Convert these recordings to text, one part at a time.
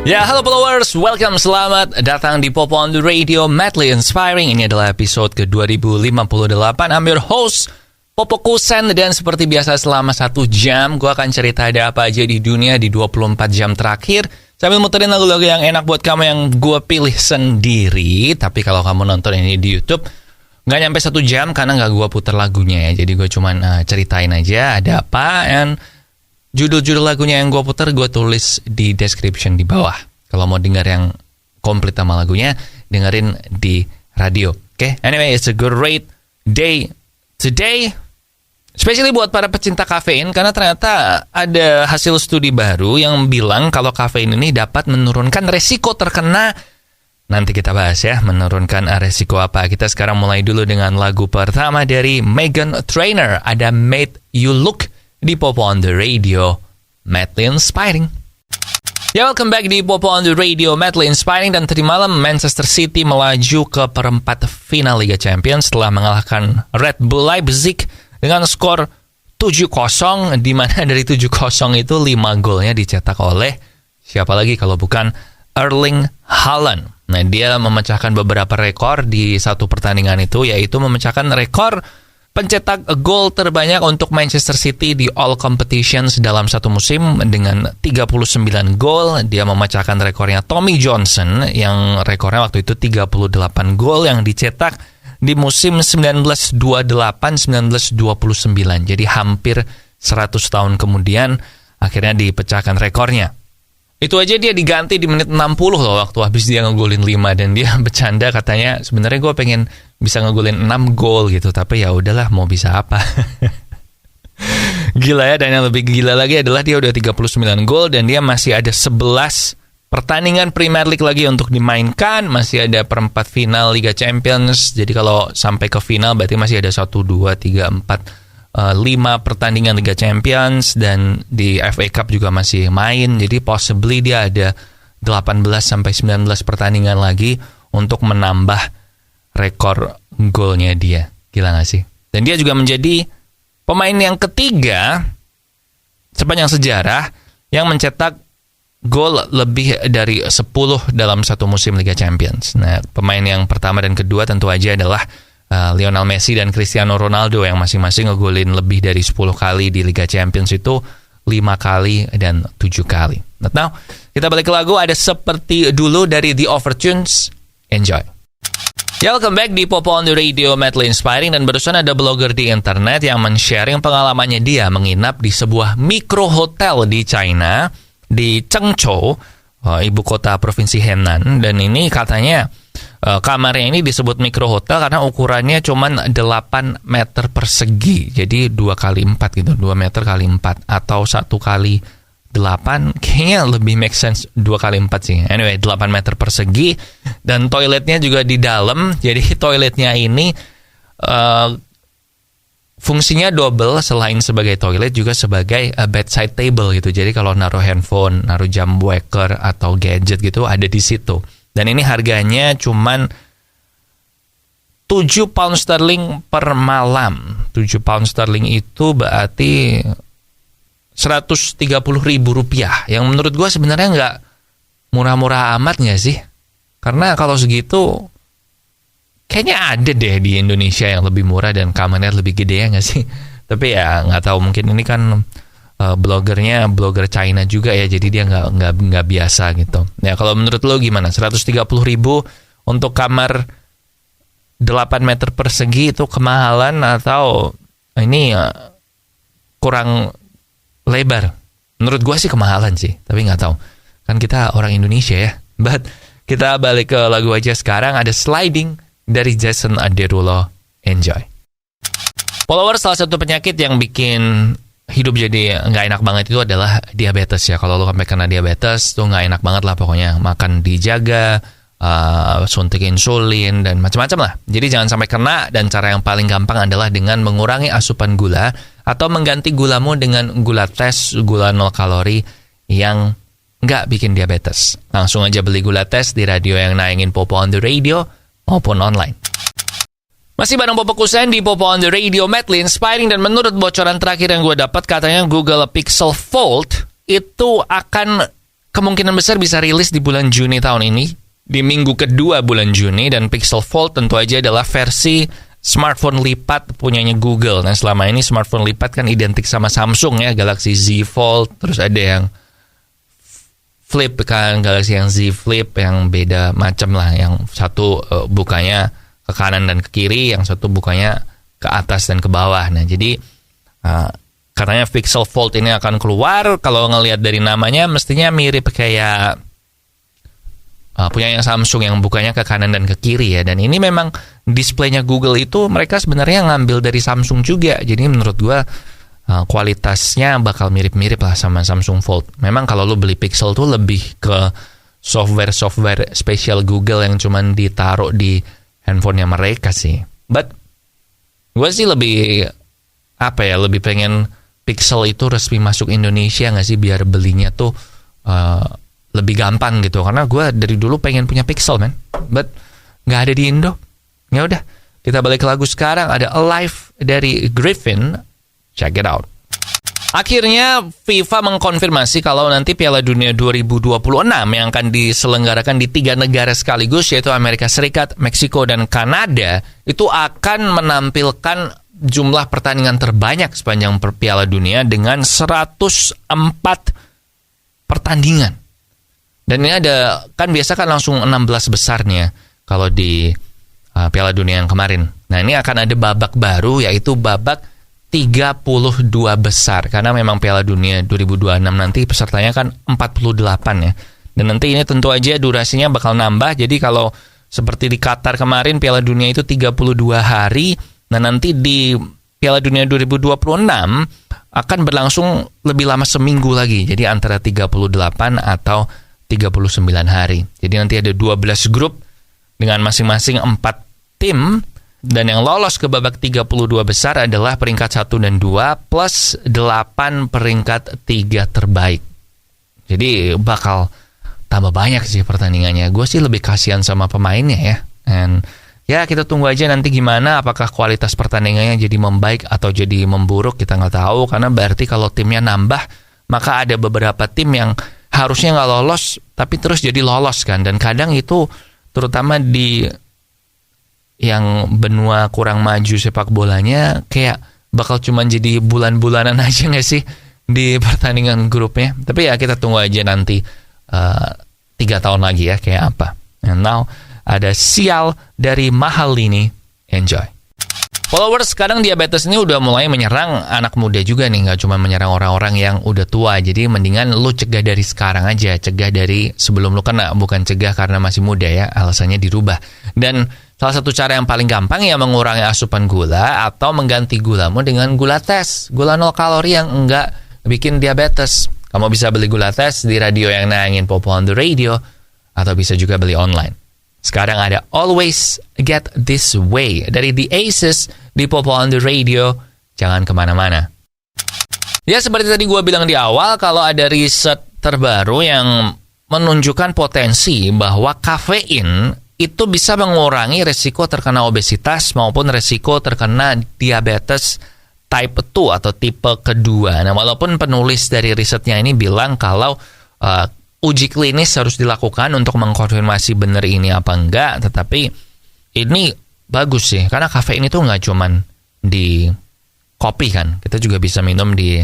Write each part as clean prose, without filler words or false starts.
Ya, halo followers, welcome, selamat datang di Popo on the Radio, Madly Inspiring. Ini adalah episode ke-2058. I'm your host, Popo Kusen, dan seperti biasa selama 1 jam, gue akan cerita ada apa aja di dunia di 24 jam terakhir, sambil muterin lagu-lagu yang enak buat kamu yang gue pilih sendiri. Tapi kalau kamu nonton ini di YouTube, nggak nyampe 1 jam karena nggak gue puter lagunya ya. Jadi gue cuman ceritain aja ada apa, and judul-judul lagunya yang gue puter gue tulis di description di bawah. Kalau mau dengar yang komplit sama lagunya, dengerin di radio. Oke? Anyway, it's a great day today. Especially buat para pecinta kafein, karena ternyata ada hasil studi baru yang bilang kalau kafein ini dapat menurunkan resiko terkena. Nanti kita bahas ya, menurunkan resiko apa. Kita sekarang mulai dulu dengan lagu pertama dari Meghan Trainor. Ada Made You Look di Popo on the Radio, Madly Inspiring. Ya, welcome back di Popo on the Radio, Madly Inspiring. Dan tadi malam Manchester City melaju ke perempat final Liga Champions setelah mengalahkan Red Bull Leipzig dengan skor 7-0, di mana dari 7-0 itu 5 golnya dicetak oleh siapa lagi kalau bukan Erling Haaland. Nah, dia memecahkan beberapa rekor di satu pertandingan itu, yaitu memecahkan rekor pencetak gol terbanyak untuk Manchester City di all competitions dalam satu musim dengan 39 gol. Dia memecahkan rekornya Tommy Johnson yang rekornya waktu itu 38 gol yang dicetak di musim 1928-1929. Jadi hampir 100 tahun kemudian akhirnya dipecahkan rekornya. Itu aja dia diganti di menit 60 loh, waktu habis dia ngegolin 5, dan dia bercanda katanya sebenarnya gue pengen bisa ngegolin 6 gol gitu, tapi ya udahlah, mau bisa apa. Gila ya, dan yang lebih gila lagi adalah dia udah 39 gol dan dia masih ada 11 pertandingan Premier League lagi untuk dimainkan, masih ada perempat final Liga Champions. Jadi kalau sampai ke final berarti masih ada 1, 2, 3, 4 5 pertandingan Liga Champions, dan di FA Cup juga masih main. Jadi possibly dia ada 18-19 pertandingan lagi untuk menambah rekor golnya dia. Gila gak sih? Dan dia juga menjadi pemain yang ketiga sepanjang sejarah yang mencetak gol lebih dari 10 dalam satu musim Liga Champions. Nah, pemain yang pertama dan kedua tentu aja adalah Lionel Messi dan Cristiano Ronaldo yang masing-masing ngegolin lebih dari 10 kali di Liga Champions itu, 5 kali dan 7 kali. Now, kita balik ke lagu, ada Seperti Dulu dari The Overtunes. Enjoy. Ya, welcome back di Popo on the Radio, Madly Inspiring. Dan barusan ada blogger di internet yang men-sharing pengalamannya dia menginap di sebuah mikro hotel di China, di Chengzhou, ibu kota provinsi Henan. Dan ini katanya kamarnya ini disebut mikro hotel karena ukurannya cuma 8 meter persegi. Jadi 2 kali 4 gitu, 2 meter kali 4 atau 1 kali 8, kayaknya lebih make sense 2 kali 4 sih. Anyway, 8 meter persegi, dan toiletnya juga di dalam. Jadi toiletnya ini fungsinya double, selain sebagai toilet juga sebagai bedside table gitu. Jadi kalau naruh handphone, naruh jam waker atau gadget gitu ada di situ. Dan ini harganya cuman 7 pound sterling per malam. 7 pound sterling itu berarti 130.000 rupiah. Yang menurut gue sebenarnya nggak murah-murah amat nggak sih? Karena kalau segitu kayaknya ada deh di Indonesia yang lebih murah dan kamarnya lebih gede, ya nggak sih? Tapi ya nggak tahu, mungkin ini kan blogger China juga ya, jadi dia nggak biasa gitu. Ya, kalau menurut lo gimana? 130.000 untuk kamar 8 meter persegi itu kemahalan atau ini kurang lebar? Menurut gue sih kemahalan sih, tapi nggak tahu. Kan kita orang Indonesia ya. But kita balik ke lagu aja sekarang, ada Sliding dari Jason Derulo. Enjoy. Followers, salah satu penyakit yang bikin hidup jadi nggak enak banget itu adalah diabetes ya. Kalau lo sampai kena diabetes tuh nggak enak banget lah pokoknya. Makan dijaga, suntik insulin dan macam-macam lah. Jadi jangan sampai kena, dan cara yang paling gampang adalah dengan mengurangi asupan gula atau mengganti gulamu dengan gula tes, gula 0 kalori yang nggak bikin diabetes. Langsung aja beli gula tes di radio yang nayangin Popo on the Radio maupun online. Masih bareng Popo Kusen di Popo on the Radio, Madly Inspiring. Dan menurut bocoran terakhir yang gue dapat, katanya Google Pixel Fold itu akan kemungkinan besar bisa rilis di bulan Juni tahun ini, di minggu kedua bulan Juni. Dan Pixel Fold tentu aja adalah versi smartphone lipat punyanya Google. Nah, selama ini smartphone lipat kan identik sama Samsung ya, Galaxy Z Fold, terus ada yang Flip kan, Galaxy yang Z Flip yang beda macam lah, yang satu bukanya ke kanan dan ke kiri, yang satu bukanya ke atas dan ke bawah. Nah, jadi katanya Pixel Fold ini akan keluar. Kalau ngelihat dari namanya mestinya mirip kayak punyanya Samsung yang bukanya ke kanan dan ke kiri ya. Dan ini memang displaynya Google itu mereka sebenarnya ngambil dari Samsung juga. Jadi menurut gua kualitasnya bakal mirip-mirip lah sama Samsung Fold. Memang kalau lu beli Pixel tuh lebih ke software spesial Google yang cuman ditaruh di handphonenya mereka sih. But gue sih lebih lebih pengen Pixel itu resmi masuk Indonesia nggak sih, biar belinya tuh lebih gampang gitu. Karena gue dari dulu pengen punya Pixel man, but nggak ada di Indo. Ya udah, kita balik ke lagu sekarang. Ada Alive dari Griffin. Check it out. Akhirnya FIFA mengkonfirmasi kalau nanti Piala Dunia 2026 yang akan diselenggarakan di 3 negara sekaligus, yaitu Amerika Serikat, Meksiko, dan Kanada, itu akan menampilkan jumlah pertandingan terbanyak sepanjang Piala Dunia dengan 104 pertandingan. Dan ini ada, kan biasa kan langsung 16 besarnya kalau di Piala Dunia yang kemarin. Nah, ini akan ada babak baru, yaitu babak 32 besar, karena memang Piala Dunia 2026 nanti pesertanya kan 48 ya. Dan nanti ini tentu aja durasinya bakal nambah. Jadi kalau seperti di Qatar kemarin Piala Dunia itu 32 hari, nah nanti di Piala Dunia 2026 akan berlangsung lebih lama seminggu lagi. Jadi antara 38 atau 39 hari. Jadi nanti ada 12 grup dengan masing-masing 4 tim. Dan yang lolos ke babak 32 besar adalah peringkat 1 dan 2 plus 8 peringkat 3 terbaik. Jadi bakal tambah banyak sih pertandingannya. Gue sih lebih kasihan sama pemainnya ya. And ya kita tunggu aja nanti gimana, apakah kualitas pertandingannya jadi membaik atau jadi memburuk, kita nggak tahu. Karena berarti kalau timnya nambah, maka ada beberapa tim yang harusnya nggak lolos tapi terus jadi lolos kan. Dan kadang itu terutama di yang benua kurang maju sepak bolanya, kayak bakal cuman jadi bulan-bulanan aja nggak sih di pertandingan grupnya. Tapi ya kita tunggu aja nanti 3 tahun lagi ya kayak apa. And now ada Sial dari Mahalini. Enjoy. Followers, sekarang diabetes ini udah mulai menyerang anak muda juga nih, nggak cuma menyerang orang-orang yang udah tua. Jadi mendingan lu cegah dari sekarang aja, cegah dari sebelum lu kena, bukan cegah karena masih muda ya, alasannya dirubah. Dan salah satu cara yang paling gampang ya mengurangi asupan gula atau mengganti gulamu dengan gula tes, gula 0 kalori yang enggak bikin diabetes. Kamu bisa beli gula tes di radio yang nayangin Popo on the Radio, atau bisa juga beli online. Sekarang ada Always Get This Way dari The Aces di Popo on the Radio. Jangan kemana-mana. Ya seperti tadi gue bilang di awal, kalau ada riset terbaru yang menunjukkan potensi bahwa kafein itu bisa mengurangi resiko terkena obesitas maupun resiko terkena diabetes type 2 atau tipe kedua. Nah, walaupun penulis dari risetnya ini bilang kalau uji klinis harus dilakukan untuk mengkonfirmasi benar ini apa enggak, tetapi ini bagus sih, karena kafein itu nggak cuman di kopi kan, kita juga bisa minum di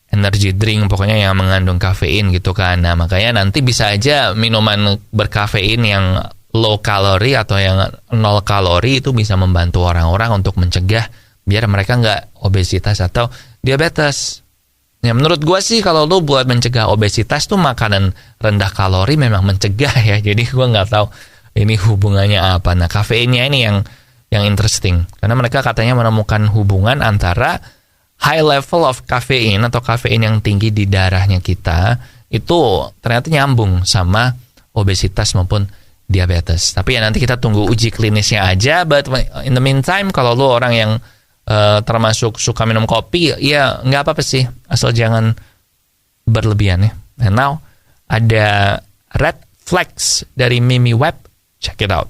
energy drink, pokoknya yang mengandung kafein gitu kan. Nah, makanya nanti bisa aja minuman berkafein yang low kalori atau yang 0 kalori itu bisa membantu orang-orang untuk mencegah biar mereka nggak obesitas atau diabetes. Ya menurut gue sih kalau lu buat mencegah obesitas tuh makanan rendah kalori memang mencegah ya. Jadi gue nggak tahu ini hubungannya apa. Nah, kafeinnya ini yang interesting, karena mereka katanya menemukan hubungan antara high level of caffeine atau kafein yang tinggi di darahnya kita itu ternyata nyambung sama obesitas maupun diabetes. Tapi ya nanti kita tunggu uji klinisnya aja. But in the meantime, kalau lu orang yang termasuk suka minum kopi, ya nggak apa-apa sih, asal jangan berlebihan ya. And now ada Red Flags dari Mimi Webb. Check it out.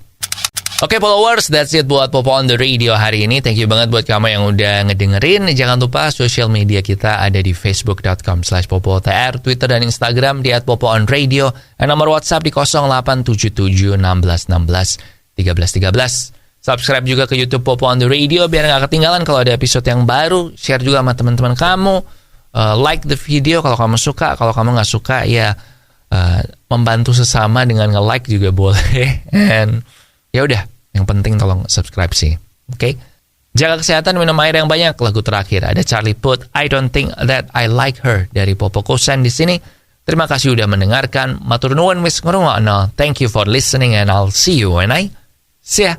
Oke followers, that's it buat Popo on the Radio hari ini. Thank you banget buat kamu yang udah ngedengerin. Jangan lupa sosial media kita ada di facebook.com/popotr, Twitter dan Instagram di @popoonradio, dan nomor WhatsApp di 0877 1616 1313. Subscribe juga ke YouTube Popo on the Radio biar nggak ketinggalan kalau ada episode yang baru. Share juga sama teman-teman kamu. Like the video kalau kamu suka. Kalau kamu nggak suka ya membantu sesama dengan nge-like juga boleh. And ya udah, yang penting tolong subscribe sih. Oke? Jaga kesehatan, minum air yang banyak. Lagu terakhir ada Charlie Puth, I Don't Think That I Like Her dari Popo Kosan di sini. Terima kasih udah mendengarkan. Matur nuwun wis ngrungokno. Thank you for listening and I'll see you when I see ya.